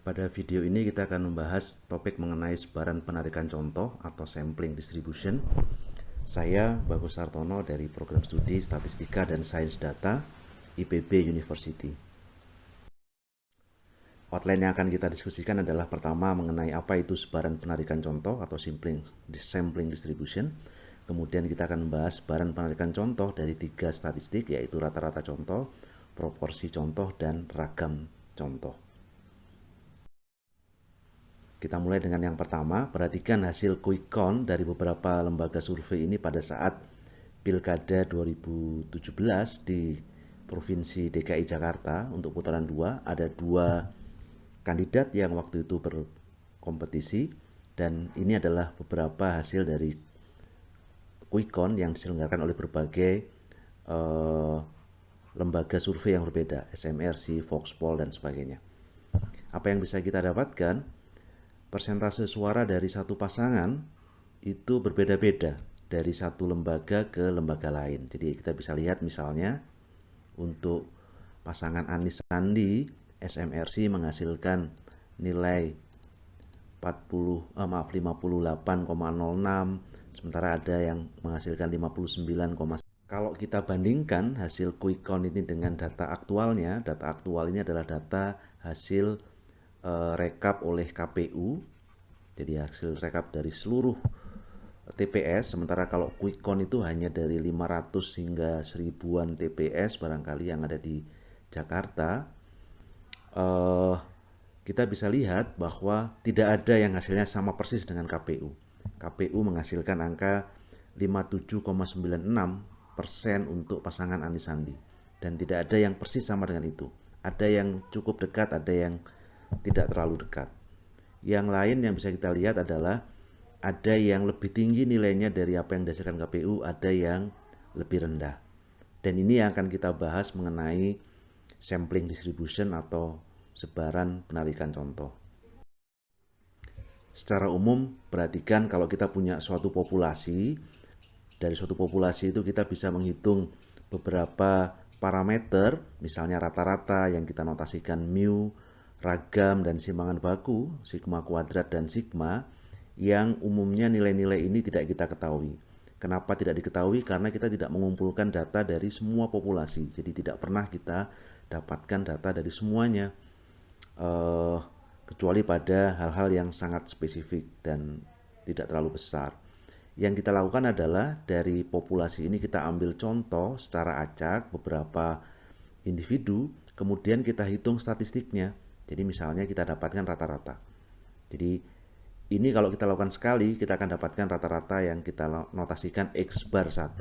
Pada video ini kita akan membahas topik mengenai sebaran penarikan contoh atau sampling distribution. Saya Bagus Sartono dari Program Studi Statistika dan Sains Data IPB University. Outline yang akan kita diskusikan adalah pertama mengenai apa itu sebaran penarikan contoh atau sampling distribution. Kemudian kita akan membahas sebaran penarikan contoh dari 3 statistik, yaitu rata-rata contoh, proporsi contoh, dan ragam contoh. Kita mulai dengan yang pertama. Perhatikan hasil quick count dari beberapa lembaga survei ini pada saat Pilkada 2017 di Provinsi DKI Jakarta untuk putaran 2. Ada 2 kandidat yang waktu itu berkompetisi, dan ini adalah beberapa hasil dari quick count yang diselenggarakan oleh berbagai lembaga survei yang berbeda, SMRC, Voxpol, dan sebagainya. Apa yang bisa kita dapatkan? Persentase suara dari satu pasangan itu berbeda-beda dari satu lembaga ke lembaga lain. Jadi kita bisa lihat misalnya untuk pasangan Anies Sandi, SMRC menghasilkan nilai 58,06, sementara ada yang menghasilkan 59,1. Kalau kita bandingkan hasil quick count ini dengan data aktualnya, data aktual ini adalah data hasil rekap oleh KPU, jadi hasil rekap dari seluruh TPS. Sementara kalau quick count itu hanya dari 500 hingga 1000-an TPS barangkali yang ada di Jakarta. Kita bisa lihat bahwa tidak ada yang hasilnya sama persis dengan KPU. KPU menghasilkan angka 57,96% untuk pasangan Anies Sandi, dan tidak ada yang persis sama dengan itu. Ada yang cukup dekat, ada yang tidak terlalu dekat. Yang lain yang bisa kita lihat adalah ada yang lebih tinggi nilainya dari apa yang dihasilkan KPU, ada yang lebih rendah. Dan ini yang akan kita bahas mengenai sampling distribution atau sebaran penarikan contoh. Secara umum, perhatikan kalau kita punya suatu populasi, dari suatu populasi itu kita bisa menghitung beberapa parameter, misalnya rata-rata yang kita notasikan mu, ragam, dan simpangan baku, sigma kuadrat dan sigma, yang umumnya nilai-nilai ini tidak kita ketahui. Kenapa tidak diketahui? Karena kita tidak mengumpulkan data dari semua populasi, jadi tidak pernah kita dapatkan data dari semuanya, kecuali pada hal-hal yang sangat spesifik dan tidak terlalu besar. Yang kita lakukan adalah dari populasi ini kita ambil contoh secara acak beberapa individu, kemudian kita hitung statistiknya. Jadi misalnya kita dapatkan rata-rata. Jadi ini kalau kita lakukan sekali, kita akan dapatkan rata-rata yang kita notasikan X bar 1.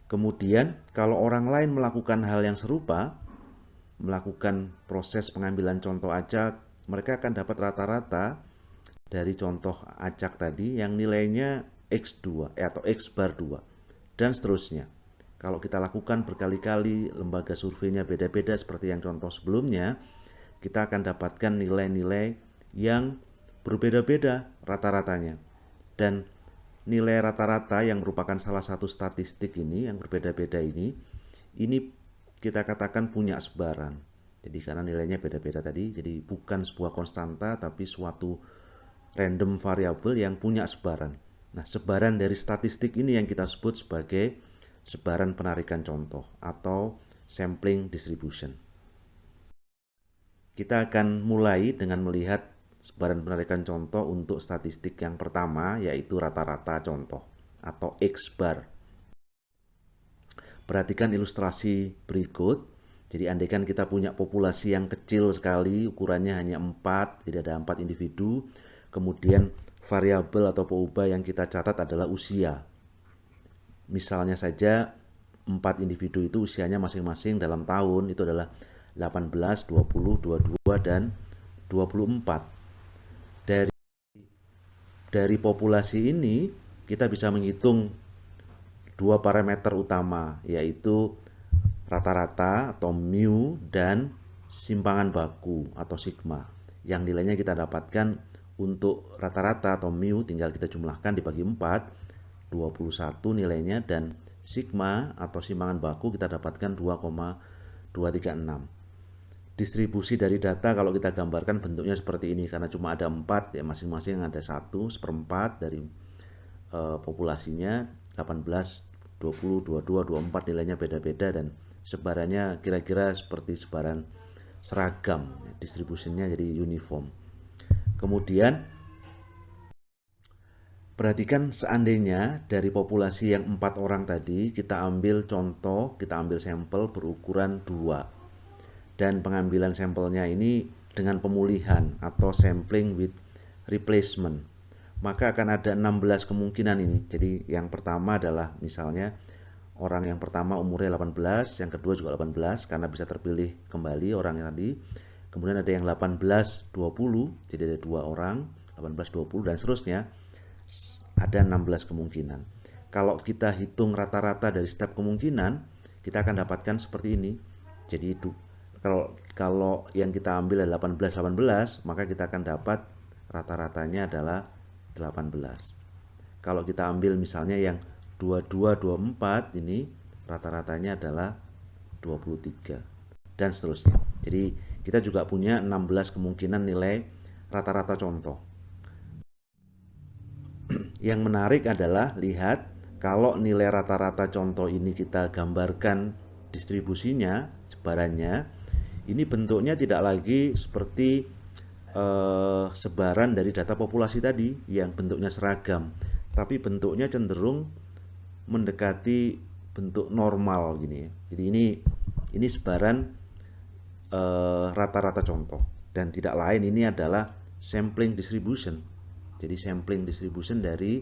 Kemudian kalau orang lain melakukan hal yang serupa, melakukan proses pengambilan contoh acak, mereka akan dapat rata-rata dari contoh acak tadi yang nilainya X2 atau X bar 2, dan seterusnya. Kalau kita lakukan berkali-kali, lembaga surveinya beda-beda seperti yang contoh sebelumnya, kita akan dapatkan nilai-nilai yang berbeda-beda rata-ratanya. Dan nilai rata-rata yang merupakan salah satu statistik ini yang berbeda-beda ini kita katakan punya sebaran. Jadi karena nilainya beda-beda tadi, jadi bukan sebuah konstanta tapi suatu random variabel yang punya sebaran. Nah, sebaran dari statistik ini yang kita sebut sebagai sebaran penarikan contoh atau sampling distribution. Kita akan mulai dengan melihat sebaran penarikan contoh untuk statistik yang pertama, yaitu rata-rata contoh atau X bar. Perhatikan ilustrasi berikut. Jadi andaikan kita punya populasi yang kecil sekali, ukurannya hanya 4, tidak ada 4 individu. Kemudian variabel atau peubah yang kita catat adalah usia. Misalnya saja 4 individu itu usianya masing-masing dalam tahun itu adalah 18, 20, 22, dan 24. Dari populasi ini kita bisa menghitung 2 parameter utama, yaitu rata-rata atau mu dan simpangan baku atau sigma. Yang nilainya kita dapatkan untuk rata-rata atau mu tinggal kita jumlahkan dibagi 4, 21 nilainya, dan sigma atau simpangan baku kita dapatkan 2,236. distribusi dari data kalau kita gambarkan bentuknya seperti ini, karena cuma ada 4 ya, masing-masing ada 1/4 dari populasinya 18, 20, 22, 24, nilainya beda-beda dan sebarannya kira-kira seperti sebaran seragam, distribusinya jadi uniform. Kemudian perhatikan seandainya dari populasi yang 4 orang tadi kita ambil contoh, kita ambil sampel berukuran 2 dan pengambilan sampelnya ini dengan pemulihan atau sampling with replacement, maka akan ada 16 kemungkinan ini. Jadi yang pertama adalah misalnya orang yang pertama umurnya 18, yang kedua juga 18 karena bisa terpilih kembali orang yang tadi. Kemudian ada yang 18, 20, jadi ada 2 orang, 18, 20 dan seterusnya. Ada 16 kemungkinan. Kalau kita hitung rata-rata dari setiap kemungkinan, kita akan dapatkan seperti ini. Jadi kalau yang kita ambil adalah 18, maka kita akan dapat rata-ratanya adalah 18. Kalau kita ambil misalnya yang 22, 24 ini rata-ratanya adalah 23 dan seterusnya. Jadi kita juga punya 16 kemungkinan nilai rata-rata contoh. Yang menarik adalah lihat kalau nilai rata-rata contoh ini kita gambarkan distribusinya, sebarannya, ini bentuknya tidak lagi seperti sebaran dari data populasi tadi yang bentuknya seragam, tapi bentuknya cenderung mendekati bentuk normal gini ya. Jadi ini sebaran rata-rata contoh dan tidak lain ini adalah sampling distribution. Jadi sampling distribution dari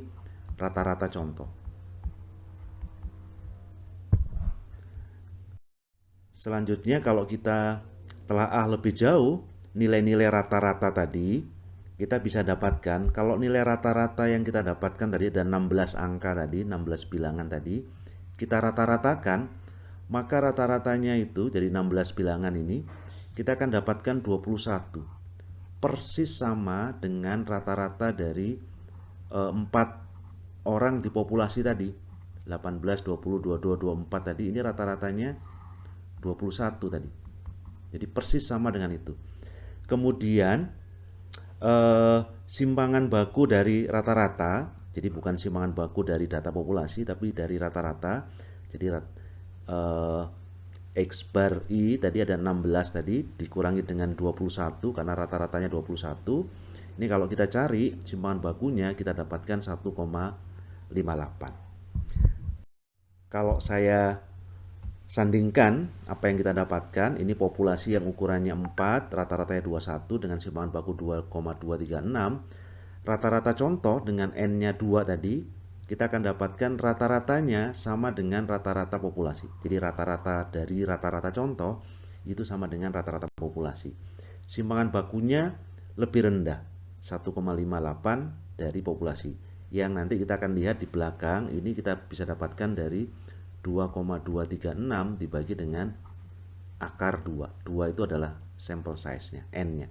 rata-rata contoh. Selanjutnya kalau kita telaah lebih jauh nilai-nilai rata-rata tadi, kita bisa dapatkan kalau nilai rata-rata yang kita dapatkan tadi ada 16 angka tadi, 16 bilangan tadi, kita rata-ratakan, maka rata-ratanya itu dari 16 bilangan ini kita akan dapatkan 21. Persis sama dengan rata-rata dari 4 orang di populasi tadi, 18, 20, 22, 24 tadi, ini rata-ratanya 21 tadi. Jadi persis sama dengan itu. Kemudian simpangan baku dari rata-rata, jadi bukan simpangan baku dari data populasi tapi dari rata-rata. Jadi X bar I tadi ada 16 tadi dikurangi dengan 21 karena rata-ratanya 21. Ini kalau kita cari simpangan bakunya kita dapatkan 1,58. Kalau saya sandingkan apa yang kita dapatkan, ini populasi yang ukurannya 4, rata-ratanya 21 dengan simpangan baku 2,236. Rata-rata contoh dengan N-nya 2 tadi, kita akan dapatkan rata-ratanya sama dengan rata-rata populasi. Jadi rata-rata dari rata-rata contoh itu sama dengan rata-rata populasi. Simpangan bakunya lebih rendah, 1,58 dari populasi. Yang nanti kita akan lihat di belakang, ini kita bisa dapatkan dari 2,236 dibagi dengan akar 2. 2 itu adalah sample size-nya, N-nya.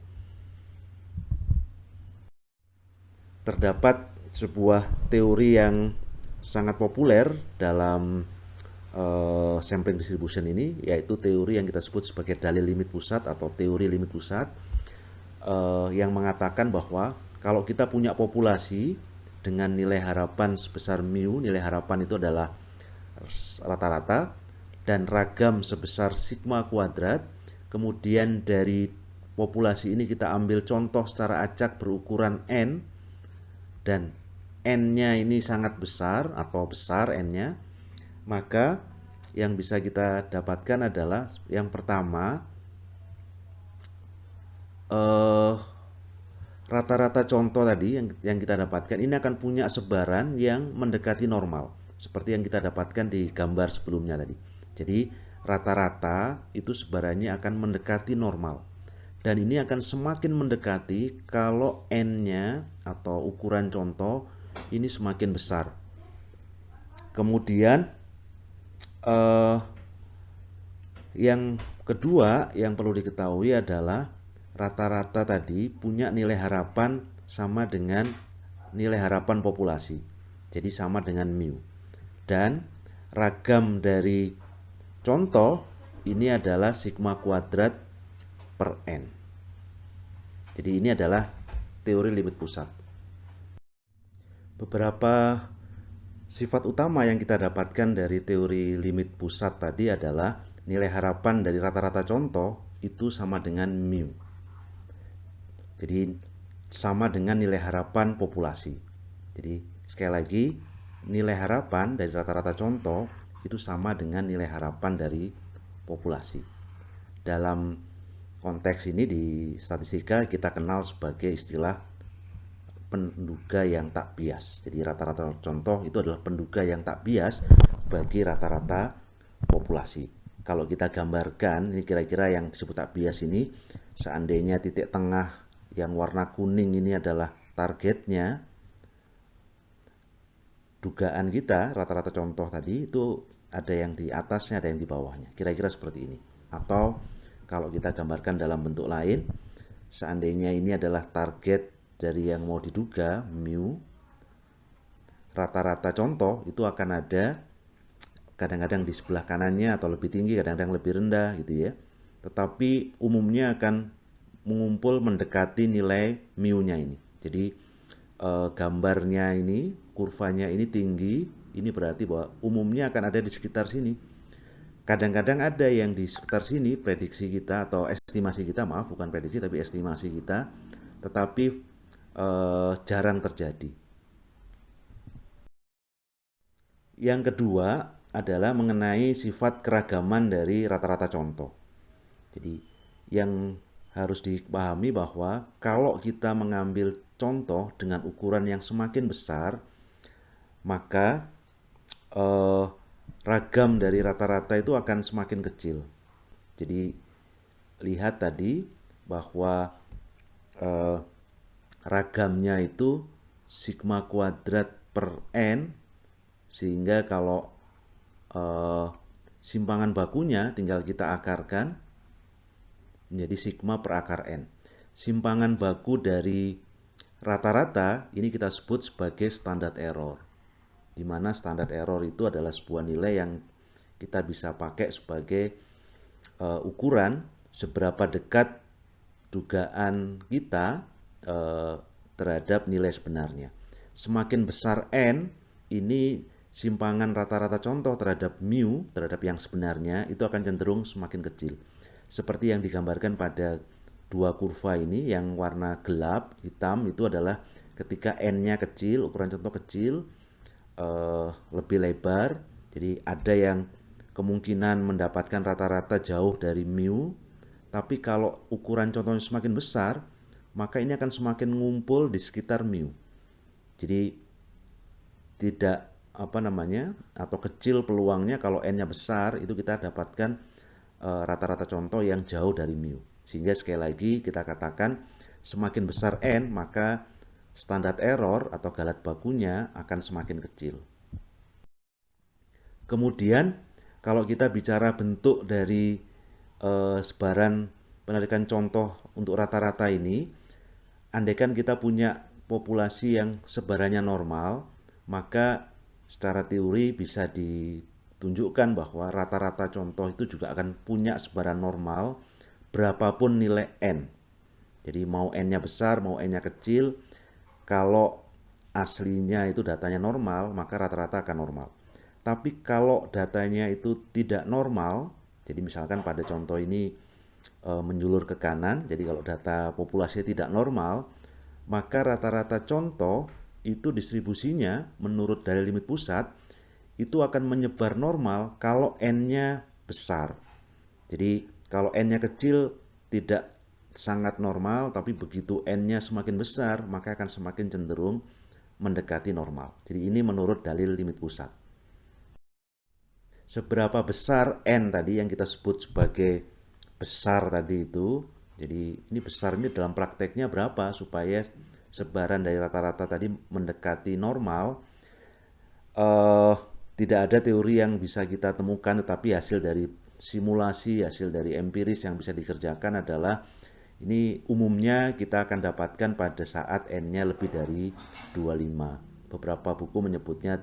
Terdapat sebuah teori yang sangat populer dalam sampling distribution ini, yaitu teori yang kita sebut sebagai dalil limit pusat atau teori limit pusat, yang mengatakan bahwa kalau kita punya populasi dengan nilai harapan sebesar mu, nilai harapan itu adalah rata-rata, dan ragam sebesar sigma kuadrat, kemudian dari populasi ini kita ambil contoh secara acak berukuran N, dan N-nya ini sangat besar atau besar N-nya, maka yang bisa kita dapatkan adalah yang pertama, rata-rata contoh tadi yang kita dapatkan ini akan punya sebaran yang mendekati normal, seperti yang kita dapatkan di gambar sebelumnya tadi. Jadi rata-rata itu sebarannya akan mendekati normal. Dan ini akan semakin mendekati kalau N-nya atau ukuran contoh ini semakin besar. Kemudian yang kedua yang perlu diketahui adalah rata-rata tadi punya nilai harapan sama dengan nilai harapan populasi. Jadi sama dengan mu. Dan ragam dari contoh ini adalah sigma kuadrat per N. Jadi ini adalah teori limit pusat. Beberapa sifat utama yang kita dapatkan dari teori limit pusat tadi adalah nilai harapan dari rata-rata contoh itu sama dengan mu. Jadi sama dengan nilai harapan populasi. Jadi sekali lagi, nilai harapan dari rata-rata contoh itu sama dengan nilai harapan dari populasi. Dalam konteks ini di statistika kita kenal sebagai istilah penduga yang tak bias. Jadi rata-rata contoh itu adalah penduga yang tak bias bagi rata-rata populasi. Kalau kita gambarkan, ini kira-kira yang disebut tak bias ini, seandainya titik tengah yang warna kuning ini adalah targetnya, dugaan kita rata-rata contoh tadi itu ada yang di atasnya, ada yang di bawahnya. Kira-kira seperti ini. Atau kalau kita gambarkan dalam bentuk lain, seandainya ini adalah target dari yang mau diduga, mu, rata-rata contoh itu akan ada kadang-kadang di sebelah kanannya atau lebih tinggi, kadang-kadang lebih rendah gitu ya. Tetapi umumnya akan mengumpul mendekati nilai mu-nya ini. Jadi gambarnya ini, kurvanya ini tinggi, ini berarti bahwa umumnya akan ada di sekitar sini. Kadang-kadang ada yang di sekitar sini, prediksi kita atau estimasi kita, maaf bukan prediksi tapi estimasi kita, tetapi jarang terjadi. Yang kedua adalah mengenai sifat keragaman dari rata-rata contoh. Jadi yang harus dipahami bahwa kalau kita mengambil contoh dengan ukuran yang semakin besar, maka ragam dari rata-rata itu akan semakin kecil. Jadi lihat tadi bahwa ragamnya itu sigma kuadrat per N, sehingga kalau simpangan bakunya tinggal kita akarkan menjadi sigma per akar N. Simpangan baku dari rata-rata ini kita sebut sebagai standard error, di mana standard error itu adalah sebuah nilai yang kita bisa pakai sebagai ukuran seberapa dekat dugaan kita terhadap nilai sebenarnya. Semakin besar N, ini simpangan rata-rata contoh terhadap mu, terhadap yang sebenarnya, itu akan cenderung semakin kecil. Seperti yang digambarkan pada dua kurva ini, yang warna gelap, hitam, itu adalah ketika N-nya kecil, ukuran contoh kecil, lebih lebar. Jadi ada yang kemungkinan mendapatkan rata-rata jauh dari mu, tapi kalau ukuran contohnya semakin besar, maka ini akan semakin ngumpul di sekitar mu. Jadi tidak atau kecil peluangnya kalau N-nya besar, itu kita dapatkan rata-rata contoh yang jauh dari mu. Sehingga sekali lagi kita katakan semakin besar N, maka standar error atau galat bakunya akan semakin kecil. Kemudian kalau kita bicara bentuk dari sebaran penarikan contoh untuk rata-rata ini, andaikan kita punya populasi yang sebarannya normal, maka secara teori bisa ditunjukkan bahwa rata-rata contoh itu juga akan punya sebaran normal berapapun nilai N. Jadi mau N-nya besar, mau N-nya kecil, kalau aslinya itu datanya normal, maka rata-rata akan normal. Tapi kalau datanya itu tidak normal, jadi misalkan pada contoh ini menjulur ke kanan, jadi kalau data populasi tidak normal, maka rata-rata contoh itu distribusinya menurut dalil limit pusat itu akan menyebar normal kalau N-nya besar. Jadi kalau N-nya kecil tidak sangat normal, tapi begitu N-nya semakin besar maka akan semakin cenderung mendekati normal. Jadi ini menurut dalil limit pusat. Seberapa besar N tadi yang kita sebut sebagai besar tadi itu, jadi ini besar ini dalam prakteknya berapa supaya sebaran dari rata-rata tadi mendekati normal. Tidak ada teori yang bisa kita temukan, tetapi hasil dari simulasi, hasil dari empiris yang bisa dikerjakan adalah ini umumnya kita akan dapatkan pada saat N-nya lebih dari 25. Beberapa buku menyebutnya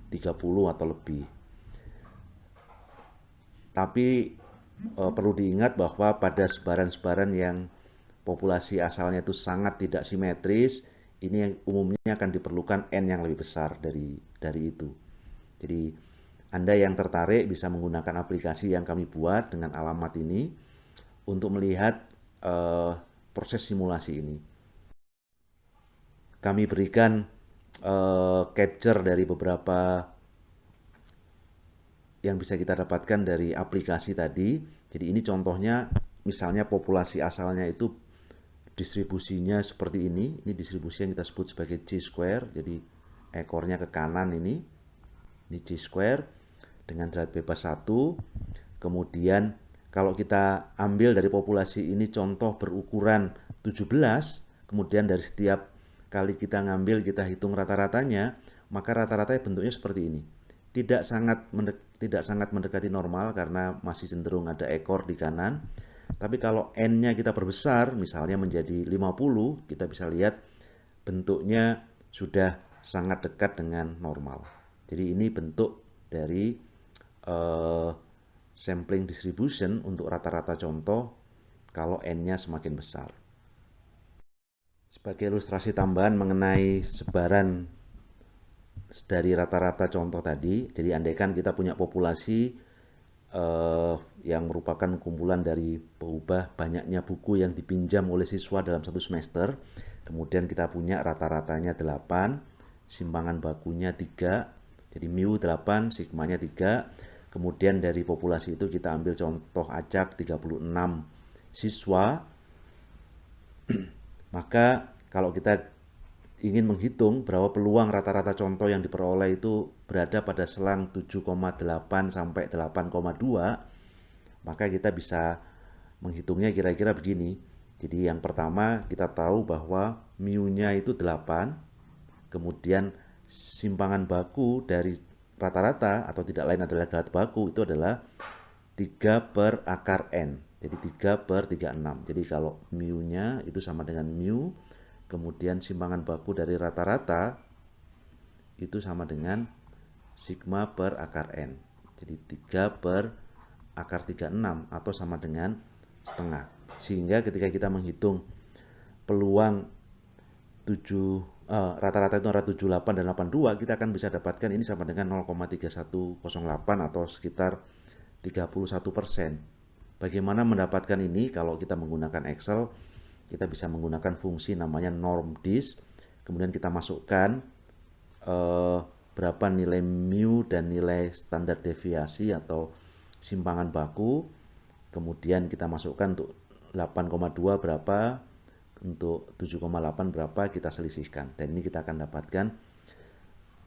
30 atau lebih. Tapi perlu diingat bahwa pada sebaran-sebaran yang populasi asalnya itu sangat tidak simetris, ini yang umumnya akan diperlukan N yang lebih besar dari itu. Jadi Anda yang tertarik bisa menggunakan aplikasi yang kami buat dengan alamat ini untuk melihat proses simulasi ini. Kami berikan capture dari beberapa yang bisa kita dapatkan dari aplikasi tadi. Jadi ini contohnya, misalnya populasi asalnya itu distribusinya seperti ini. Ini distribusi yang kita sebut sebagai Chi-square. Jadi ekornya ke kanan ini Chi-square dengan derajat bebas 1. Kemudian kalau kita ambil dari populasi ini contoh berukuran 17, kemudian dari setiap kali kita ngambil kita hitung rata-ratanya, maka rata-ratanya bentuknya seperti ini. Tidak sangat mendekati normal karena masih cenderung ada ekor di kanan. Tapi kalau N-nya kita perbesar, misalnya menjadi 50, kita bisa lihat bentuknya sudah sangat dekat dengan normal. Jadi ini bentuk dari sampling distribution untuk rata-rata contoh kalau N-nya semakin besar. Sebagai ilustrasi tambahan mengenai sebaran dari rata-rata contoh tadi, jadi andaikan kita punya populasi yang merupakan kumpulan dari berubah banyaknya buku yang dipinjam oleh siswa dalam satu semester, kemudian kita punya rata-ratanya 8, simpangan bakunya 3, jadi mu 8, sigmanya 3, kemudian dari populasi itu kita ambil contoh acak 36 siswa, maka kalau kita ingin menghitung berapa peluang rata-rata contoh yang diperoleh itu berada pada selang 7,8 sampai 8,2, maka kita bisa menghitungnya kira-kira begini. Jadi yang pertama kita tahu bahwa mu-nya itu 8, kemudian simpangan baku dari rata-rata atau tidak lain adalah galat baku itu adalah 3 per akar N. Jadi 3 per 36. Jadi kalau mu-nya itu sama dengan mu, kemudian simpangan baku dari rata-rata itu sama dengan sigma per akar N. Jadi 3 per akar 36 atau sama dengan setengah. Sehingga ketika kita menghitung peluang rata-rata itu adalah 78 dan 82, kita akan bisa dapatkan ini sama dengan 0,3108 atau sekitar 31%. Bagaimana mendapatkan ini? Kalau kita menggunakan Excel, kita bisa menggunakan fungsi namanya normdis, kemudian kita masukkan berapa nilai mu dan nilai standar deviasi atau simpangan baku, kemudian kita masukkan untuk 8,2 berapa, untuk 7,8 berapa, kita selisihkan, dan ini kita akan dapatkan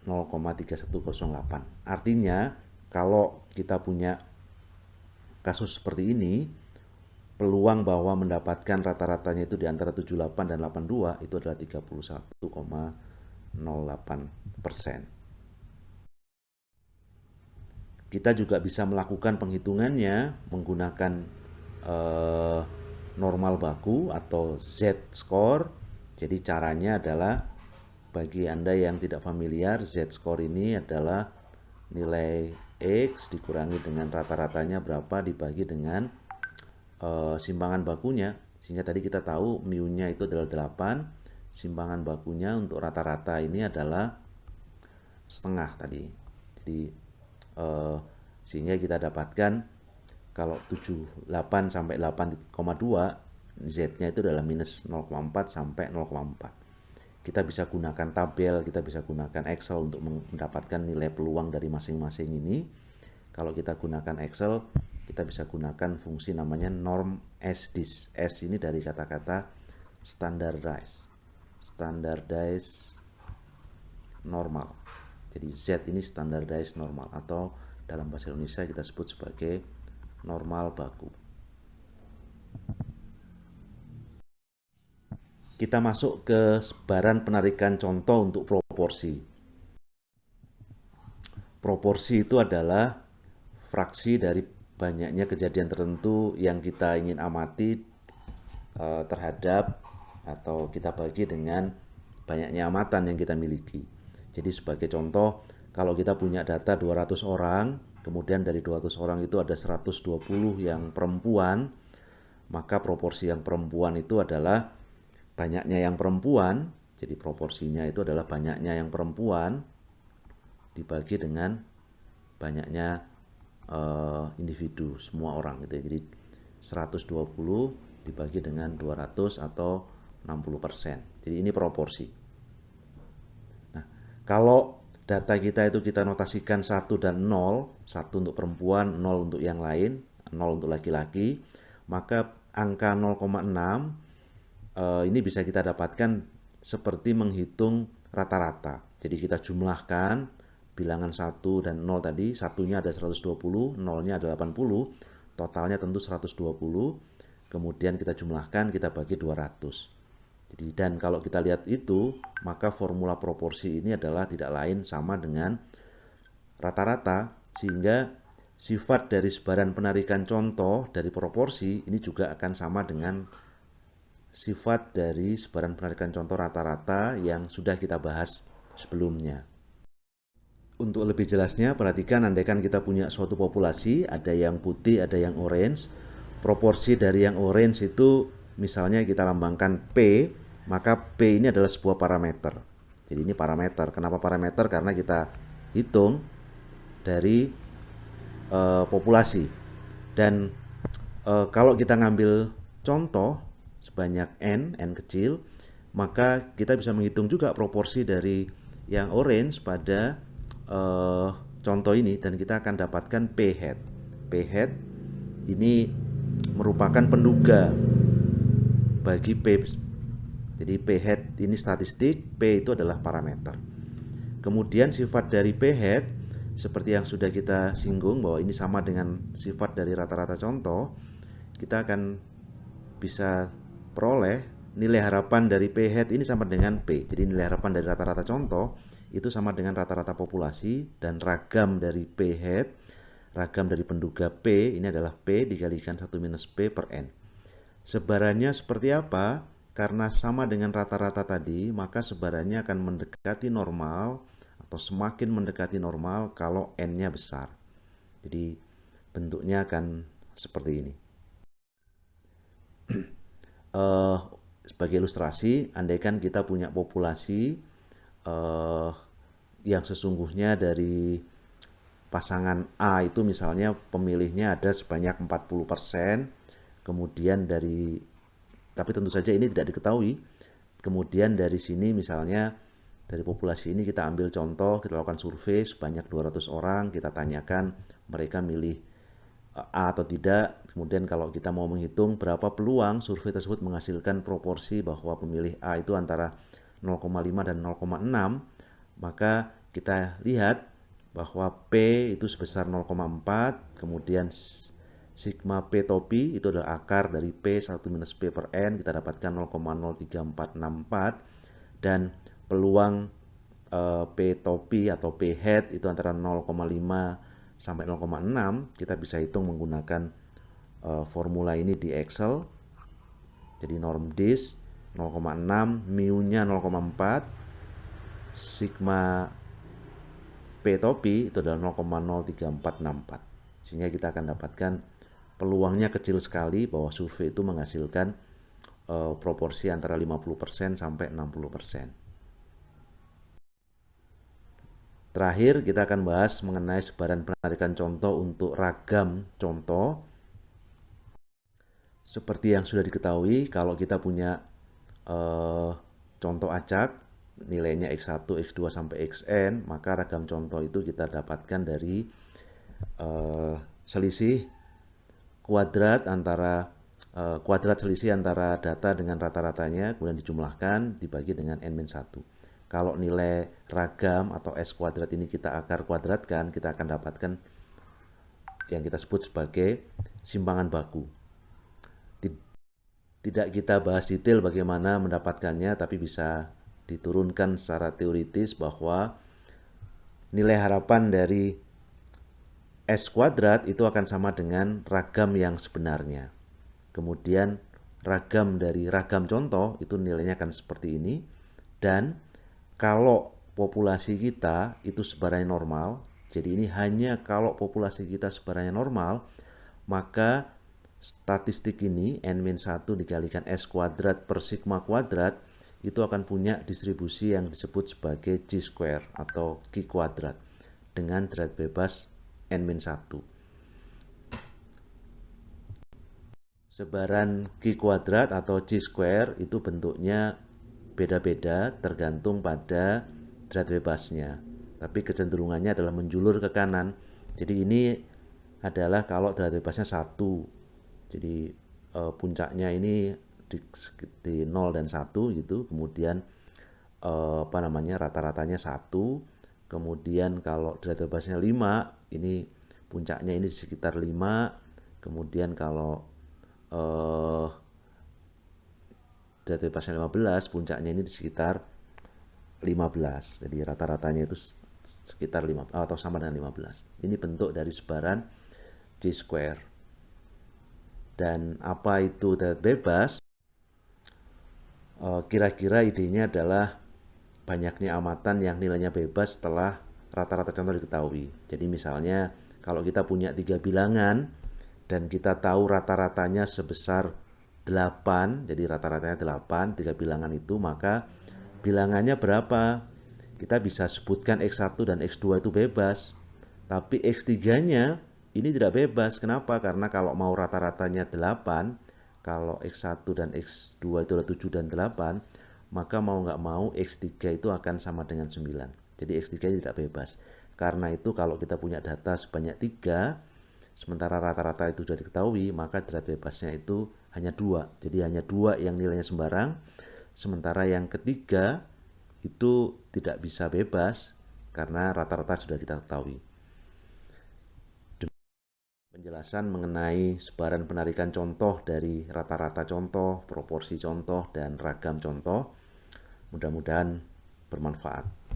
0,3108. Artinya kalau kita punya kasus seperti ini, peluang bahwa mendapatkan rata-ratanya itu di antara 78 dan 82 itu adalah 31,08%. Kita juga bisa melakukan penghitungannya menggunakan normal baku atau Z-score. Jadi caranya adalah, bagi Anda yang tidak familiar, Z-score ini adalah nilai X dikurangi dengan rata-ratanya berapa dibagi dengan simpangan bakunya, sehingga tadi kita tahu mu-nya itu adalah 8, simpangan bakunya untuk rata-rata ini adalah setengah tadi. Jadi sehingga kita dapatkan kalau 78 sampai 8,2, Z-nya itu adalah minus 0,4 sampai 0,4. Kita bisa gunakan tabel, kita bisa gunakan Excel untuk mendapatkan nilai peluang dari masing-masing ini. Kalau kita gunakan Excel, kita bisa gunakan fungsi namanya norm sdis. S ini dari kata-kata standardize. Standardize normal. Jadi Z ini standardize normal, atau dalam bahasa Indonesia kita sebut sebagai normal baku. Kita masuk ke sebaran penarikan contoh untuk proporsi. Proporsi itu adalah fraksi dari banyaknya kejadian tertentu yang kita ingin amati terhadap, atau kita bagi dengan banyaknya amatan yang kita miliki. Jadi sebagai contoh, kalau kita punya data 200 orang, kemudian dari 200 orang itu ada 120 yang perempuan, maka proporsi yang perempuan itu adalah banyaknya yang perempuan, jadi proporsinya itu adalah banyaknya yang perempuan dibagi dengan banyaknya individu, semua orang gitu ya. Jadi 120 dibagi dengan 200 atau 60%. Jadi ini proporsi. Nah, kalau data kita itu kita notasikan 1 dan 0, 1 untuk perempuan, 0 untuk yang lain, 0 untuk laki-laki, maka angka 0,6 ini bisa kita dapatkan seperti menghitung rata-rata. Jadi kita jumlahkan bilangan 1 dan 0 tadi, satunya ada 120, 0-nya ada 80, totalnya tentu 120, kemudian kita jumlahkan, kita bagi 200. Jadi, dan kalau kita lihat itu, maka formula proporsi ini adalah tidak lain sama dengan rata-rata, sehingga sifat dari sebaran penarikan contoh dari proporsi ini juga akan sama dengan sifat dari sebaran penarikan contoh rata-rata yang sudah kita bahas sebelumnya. Untuk lebih jelasnya, perhatikan andaikan kita punya suatu populasi, ada yang putih, ada yang orange. Proporsi dari yang orange itu misalnya kita lambangkan P, maka P ini adalah sebuah parameter. Jadi ini parameter. Kenapa parameter? Karena kita hitung dari populasi. Dan kalau kita ngambil contoh sebanyak n kecil, maka kita bisa menghitung juga proporsi dari yang orange pada contoh ini, dan kita akan dapatkan P hat. P hat ini merupakan penduga bagi P. Jadi P hat ini statistik, P itu adalah parameter. Kemudian sifat dari P hat seperti yang sudah kita singgung bahwa ini sama dengan sifat dari rata-rata contoh, kita akan bisa peroleh nilai harapan dari P hat ini sama dengan P. Jadi nilai harapan dari rata-rata contoh itu sama dengan rata-rata populasi, dan ragam dari P hat, ragam dari penduga P ini adalah P dikalikan 1 minus P per N. Sebarannya seperti apa? Karena sama dengan rata-rata tadi, maka sebarannya akan mendekati normal atau semakin mendekati normal kalau N-nya besar. Jadi bentuknya akan seperti ini. Sebagai ilustrasi, andaikan kita punya populasi yang sesungguhnya dari pasangan A itu misalnya pemilihnya ada sebanyak 40%, kemudian dari, tapi tentu saja ini tidak diketahui, kemudian dari sini misalnya dari populasi ini kita ambil contoh, kita lakukan survei sebanyak 200 orang, kita tanyakan mereka milih A atau tidak. Kemudian kalau kita mau menghitung berapa peluang survei tersebut menghasilkan proporsi bahwa pemilih A itu antara 0,5 dan 0,6, maka kita lihat bahwa P itu sebesar 0,4, kemudian sigma P topi itu adalah akar dari P 1 minus P per N, kita dapatkan 0,03464, dan peluang P topi atau P hat itu antara 0,5 sampai 0,6, kita bisa hitung menggunakan formula ini di Excel. Jadi norm dis 0,6, mu-nya 0,4, sigma P topi itu adalah 0,03464. Sehingga kita akan dapatkan peluangnya kecil sekali bahwa survei itu menghasilkan proporsi antara 50% sampai 60%. Terakhir kita akan bahas mengenai sebaran penarikan contoh untuk ragam contoh. Seperti yang sudah diketahui, kalau kita punya contoh acak, nilainya X1, X2 sampai Xn, maka ragam contoh itu kita dapatkan dari selisih kuadrat selisih antara data dengan rata-ratanya, kemudian dijumlahkan dibagi dengan N-1. Kalau nilai ragam atau S kuadrat ini kita akar kuadratkan, kita akan dapatkan yang kita sebut sebagai simpangan baku. Tidak kita bahas detail bagaimana mendapatkannya, tapi bisa diturunkan secara teoritis bahwa nilai harapan dari S kuadrat itu akan sama dengan ragam yang sebenarnya. Kemudian ragam dari ragam contoh itu nilainya akan seperti ini. Dan kalau populasi kita itu sebarannya normal, Jadi ini hanya kalau populasi kita sebarannya normal, maka statistik ini N-1 dikalikan S kuadrat per sigma kuadrat itu akan punya distribusi yang disebut sebagai Chi-square atau Chi kuadrat dengan derajat bebas N-1. Sebaran Chi kuadrat atau Chi-square itu bentuknya beda-beda tergantung pada derajat bebasnya. Tapi kecenderungannya adalah menjulur ke kanan. Jadi ini adalah kalau derajat bebasnya 1. Jadi puncaknya ini di 0 dan 1 gitu. Kemudian apa namanya rata-ratanya 1. Kemudian kalau derajat bebasnya 5, ini puncaknya ini di sekitar 5. Kemudian kalau eh, derajat bebasnya 15, puncaknya ini di sekitar 15. Jadi rata-ratanya itu sekitar 5 atau sama dengan 15. Ini bentuk dari sebaran Chi-square. Dan apa itu derajat bebas? Kira-kira idenya adalah banyaknya amatan yang nilainya bebas setelah rata-rata contoh diketahui. Jadi misalnya kalau kita punya 3 bilangan dan kita tahu rata-ratanya sebesar 8, jadi rata-ratanya 8, 3 bilangan itu, maka bilangannya berapa? Kita bisa sebutkan X1 dan X2 itu bebas. Tapi X3-nya ini tidak bebas. Kenapa? Karena kalau mau rata-ratanya 8, kalau X1 dan X2 itu adalah 7 dan 8, maka mau nggak mau X3 itu akan sama dengan 9. Jadi X3 tidak bebas. Karena itu kalau kita punya data sebanyak 3, sementara rata-rata itu sudah diketahui, maka derajat bebasnya itu hanya 2. Jadi hanya 2 yang nilainya sembarang, sementara yang ketiga itu tidak bisa bebas karena rata-rata sudah kita ketahui. Penjelasan mengenai sebaran penarikan contoh dari rata-rata contoh, proporsi contoh, dan ragam contoh. Mudah-mudahan bermanfaat.